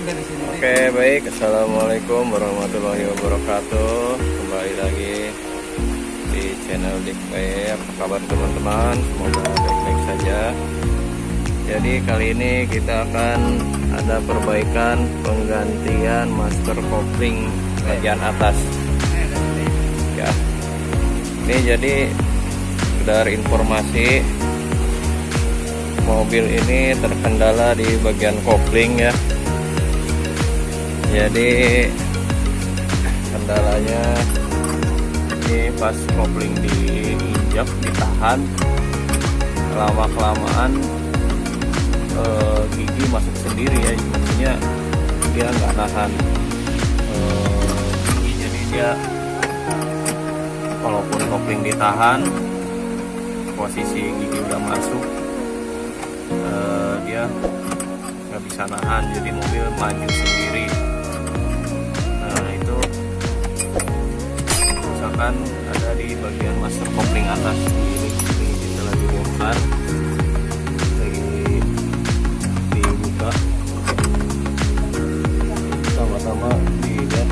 Oke, baik. Assalamualaikum warahmatullahi wabarakatuh. Kembali lagi di channel Dikpe. Apa kabar teman-teman? Semoga baik-baik saja. Jadi kali ini kita akan ada perbaikan penggantian master kopling bagian atas. Ya. Ini jadi sekedar informasi, mobil ini terkendala di bagian kopling ya. Jadi kendalanya ini pas kopling diinjak, ditahan, lama-kelamaan gigi masuk sendiri ya, maksudnya dia nggak nahan gigi, jadi dia walaupun kopling ditahan, posisi gigi udah masuk, dia nggak bisa nahan, jadi mobil maju sendiri. Nah itu misalkan ada di bagian master kopling atas ini kita lagi bongkar, lagi dibuka, sama-sama dilihat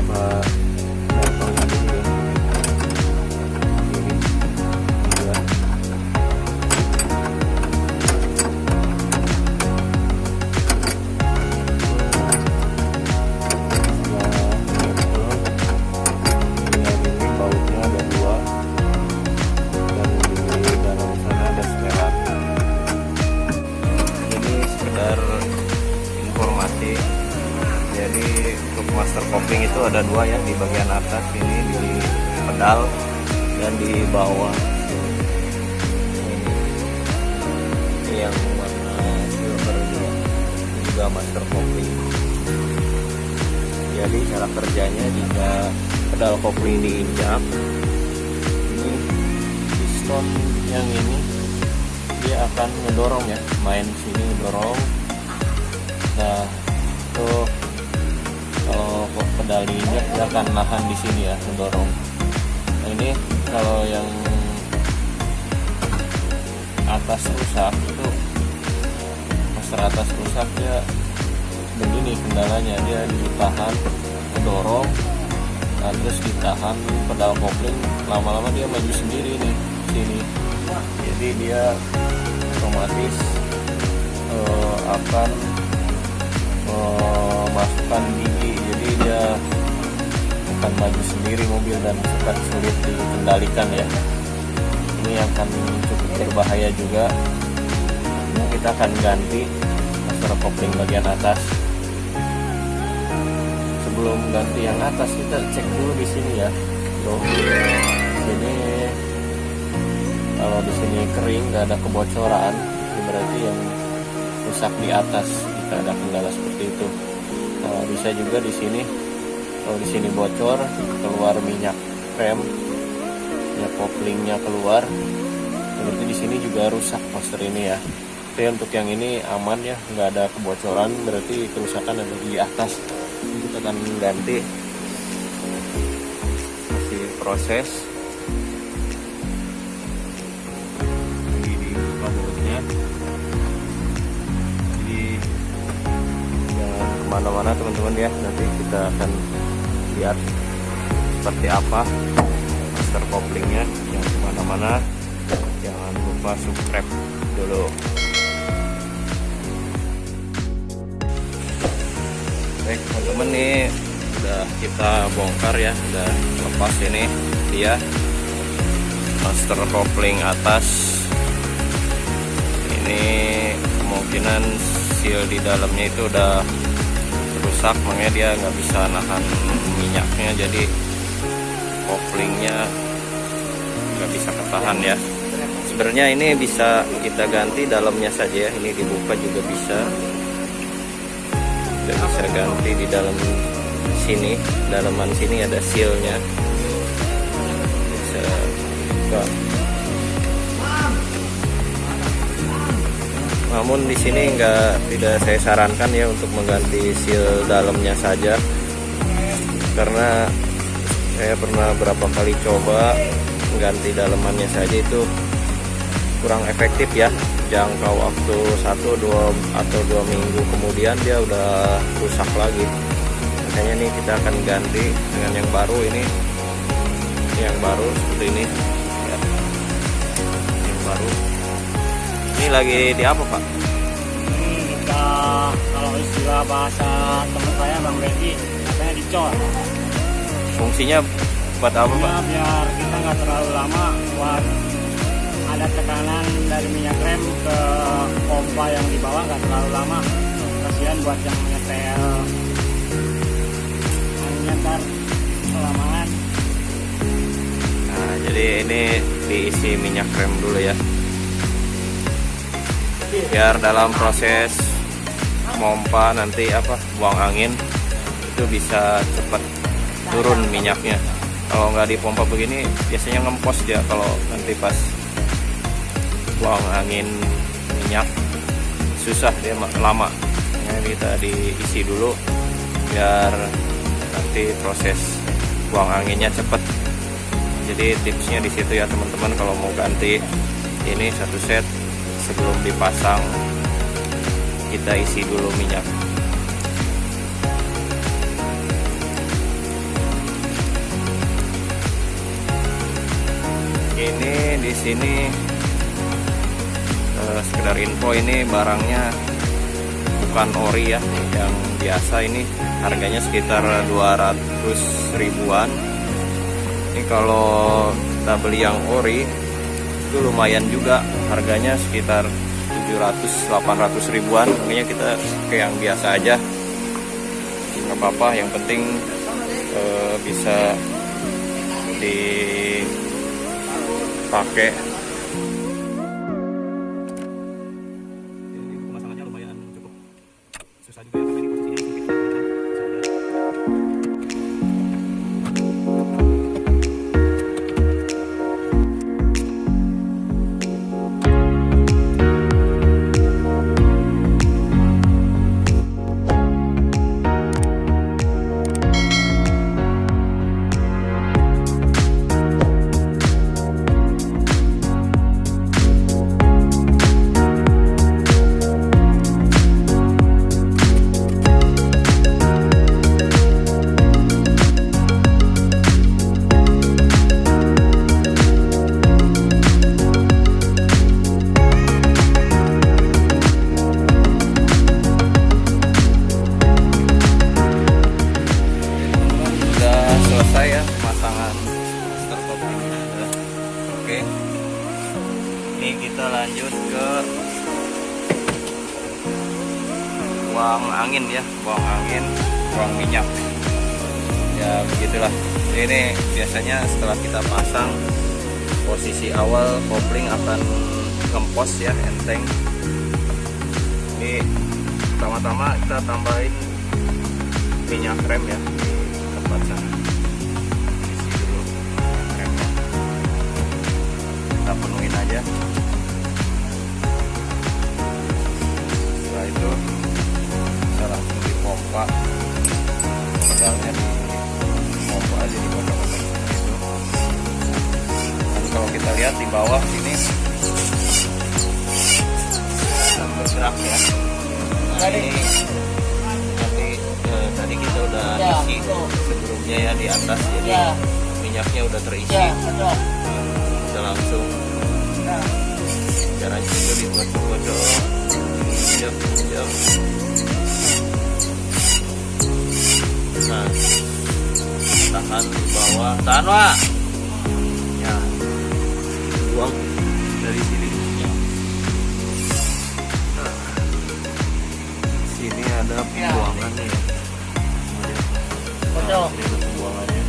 buka levelnya dulu ya. Jadi untuk master kopling itu ada dua ya, di bagian atas ini di pedal dan di bawah. Ini yang warna silver juga master kopling. Jadi cara kerjanya jika pedal kopling diinjak, ini piston yang ini dia akan mendorong ya, main sini mendorong. Nah tuh kalau pedal diinjak dia akan nahan di sini ya, mendorong. Nah ini kalau yang atas rusak itu, master atas rusak, dia begini kendalanya, dia ditahan mendorong, nah terus ditahan pedal kopling, lama-lama dia maju sendiri nih sini, jadi dia otomatis akan masukkan gigi, jadi dia akan maju sendiri mobil dan sulit dikendalikan ya. Ini akan cukup berbahaya juga. Nah, kita akan ganti master kopling bagian atas. Sebelum ganti yang atas kita cek dulu di sini ya. Tuh, sini kalau di sini kering, nggak ada kebocoran, ini berarti yang rusak di atas. Ada kendala seperti itu. Nah, bisa juga di sini, kalau di sini bocor, keluar minyak rem, minyak koplingnya keluar, berarti di sini juga rusak master ini ya. Tapi untuk yang ini aman ya, nggak ada kebocoran, berarti kerusakan ada di atas. Kita akan ganti, masih proses. Mana-mana teman-teman ya, nanti kita akan lihat seperti apa master koplingnya. Yang kemana-mana jangan lupa subscribe dulu. Baik teman-teman, nih udah kita bongkar ya, udah lepas ini dia master kopling atas. Ini kemungkinan seal di dalamnya itu udah rusak, makanya dia nggak bisa nahan minyaknya, jadi koplingnya nggak bisa ketahan ya. Sebenarnya ini bisa kita ganti dalamnya saja ya, ini dibuka juga bisa, udah bisa ganti di dalam sini, dalaman sini ada sealnya, bisa buka. Namun di sini tidak saya sarankan ya untuk mengganti seal dalamnya saja, karena saya pernah berapa kali coba mengganti dalamannya saja itu kurang efektif ya. Jangka waktu 1-2 minggu kemudian dia udah rusak lagi. Makanya nih kita akan ganti dengan yang baru ini. Yang baru seperti ini ya. Yang baru ini lagi di apa Pak? Ini kita kalau istilah bahasa teman saya Bang Benji katanya dicor. Fungsinya buat apa Pak? Biar kita nggak terlalu lama buat ada tekanan dari minyak rem ke pompa yang di bawah, nggak terlalu lama. Kasihan buat yang menyetel nyetar kelamaan. Nah, jadi ini diisi minyak rem dulu ya, biar dalam proses pompa nanti buang angin itu bisa cepat turun minyaknya. Kalau nggak dipompa begini biasanya ngempos dia kalau nanti pas buang angin minyak susah, dia lama. Ini kita diisi dulu biar nanti proses buang anginnya cepat. Jadi tipsnya di situ ya teman-teman, kalau mau ganti ini satu set sebelum dipasang kita isi dulu minyak. Ini di sini sekedar info, ini barangnya bukan ori ya, yang biasa ini harganya sekitar 200 ribuan. Ini kalau kita beli yang ori itu lumayan juga, harganya sekitar 700-800 ribuan. Makanya kita kayak yang biasa aja, nggak apa-apa, yang penting bisa dipakai. Ini pemasangannya lumayan cukup susah juga ya, karena ini posisinya selesai ya pemasangan master kopling-nya. Oke, ini kita lanjut ke buang angin ya, buang angin, buang minyak ya, begitulah. Ini biasanya setelah kita pasang, posisi awal kopling akan ngempos ya, enteng. Ini pertama-tama kita tambahin minyak rem ya di tempat sana. Kita penuhin aja. Setelah itu kita langsung dipompa, pedalnya dipompa aja, dipompa seperti itu. Dan kalau kita lihat di bawah sini bergerak ya. Nah, ini nanti tadi kita udah isi sebelumnya ya di atas, jadi minyaknya udah terisi. Kita langsung caranya itu digodok-godok, jam. Nah, tahan di bawah, tahan Pak ya, buang dari sini. Nah, sini ada pembuangannya ya, nah, sini ada pembuangannya.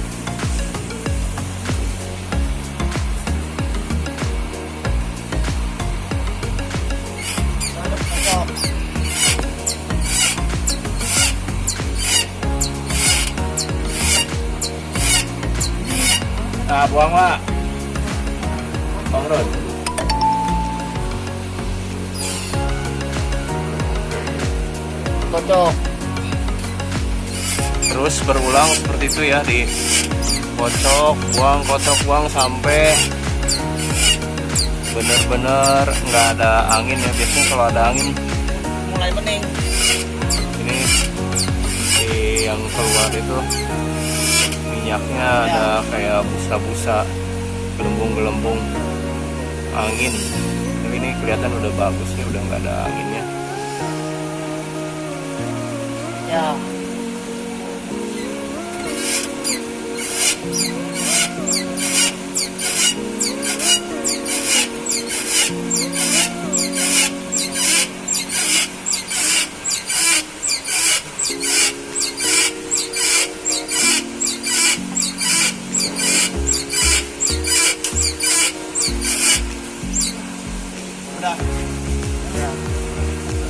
Nah, buang Pak. Bang Rod. Kocok. Terus berulang seperti itu ya, di kocok buang sampai bener-bener nggak ada angin ya. Biasanya kalau ada angin Mulai bening. ini si yang keluar itu minyaknya ada kayak busa-busa, gelembung-gelembung angin. Tapi ini kelihatan udah bagus nih, udah nggak ada anginnya. Ya.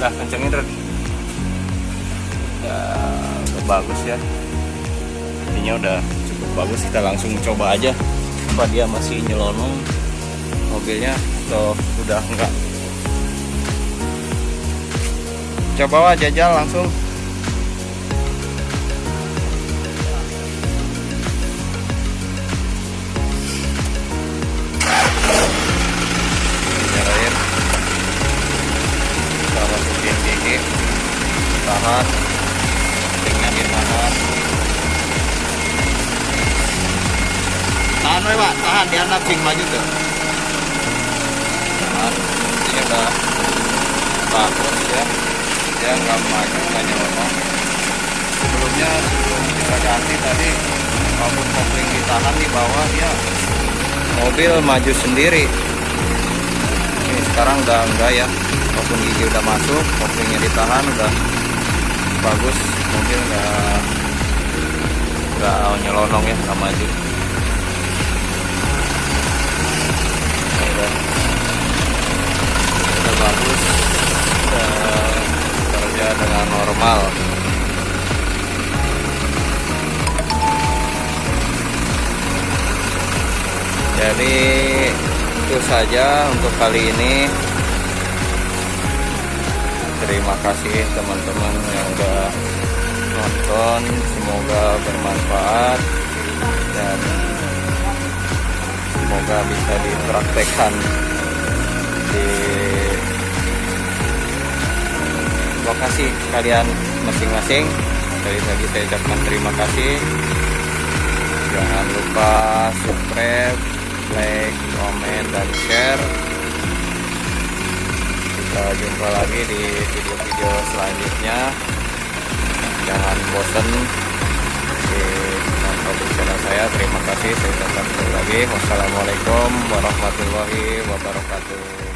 Udah kencengin Red. Udah bagus ya, intinya udah cukup bagus. Kita langsung coba aja apa dia masih nyelonong mobilnya atau udah enggak. Coba jajal langsung. Nyalain, kita masukin gigi, tahan, ringnya ditahan. Tahan we Pak, tahan, dia nabing maju tuh. Tahan, ini udah bagus ya. Dia nggak maju, nggak nyelonong. Sebelumnya sebelum kita ganti tadi, walaupun kopling ditahan di bawah, dia mobil maju sendiri. Ini sekarang udah enggak ya, walaupun gigi udah masuk, koplingnya ditahan, udah bagus, mobil nggak nyelonong ya, nggak maju. Udah bagus, udah kerja dengan normal. Jadi itu saja untuk kali ini. Terima kasih teman-teman yang udah nonton, semoga bermanfaat dan semoga bisa dipraktekkan di lokasi kalian masing-masing. Sekali lagi saya ucapkan terima kasih. Jangan lupa subscribe, like, komen, dan share. Kita jumpa lagi di video-video selanjutnya. Jangan bosan di nonton channel saya. Terima kasih. Saya ucapkan sekali lagi. Wassalamualaikum warahmatullahi wabarakatuh.